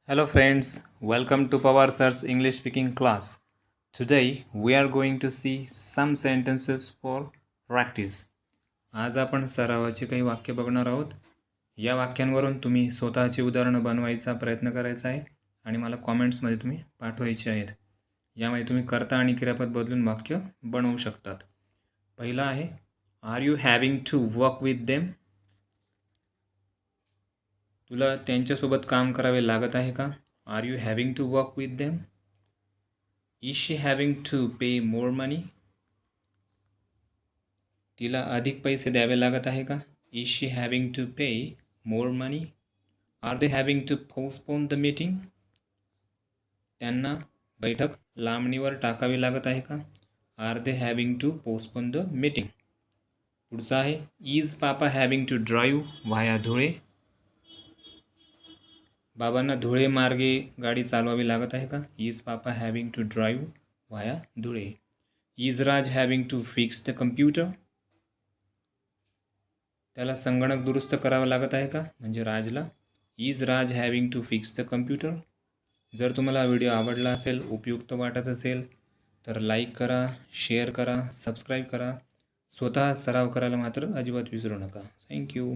Hello friends, welcome to Pawar Sir's English speaking class. Today we are going to see some sentences for practice. आज आपण सरावाचे काही वाक्य बघणार आहोत. या वाक्यांवरून तुम्ही स्वतःची उदाहरणं बनवायचा प्रयत्न करायचा आहे आणि मला कॉमेंट्समध्ये तुम्ही पाठवायचे आहेत. यामध्ये तुम्ही कर्ता आणि क्रियापद बदलून वाक्य बनवू शकतात. पहिला आहे, are you having to work with them? तुला त्यांच्यासोबत काम करावे लागत आहे का? Are you having to work with them? Is she having to pay more money? तिला अधिक पैसे द्यावे लागत आहे का? Is she having to pay more money? Are they having to postpone the meeting? त्यांना बैठक लांबणीवर टाकावी लागत आहे का? Are they having to postpone the meeting? पुढचा आहे, is papa having to drive via Dhule? बाबांना धुळे मार्गे गाडी चालवावी लागत आहे का? Is papa having to drive via Dhule? Is Raj having to fix the computer? त्याला संगणक दुरुस्त करावं लागत आहे का? म्हणजे राजला. Is Raj having to fix the computer? जर तुम्हाला व्हिडिओ आवडला असेल, उपयुक्त वाटत असेल तर लाईक करा, शेअर करा, सबस्क्राईब करा. स्वतः सराव करायला मात्र अजिबात विसरू नका. थँक्यू.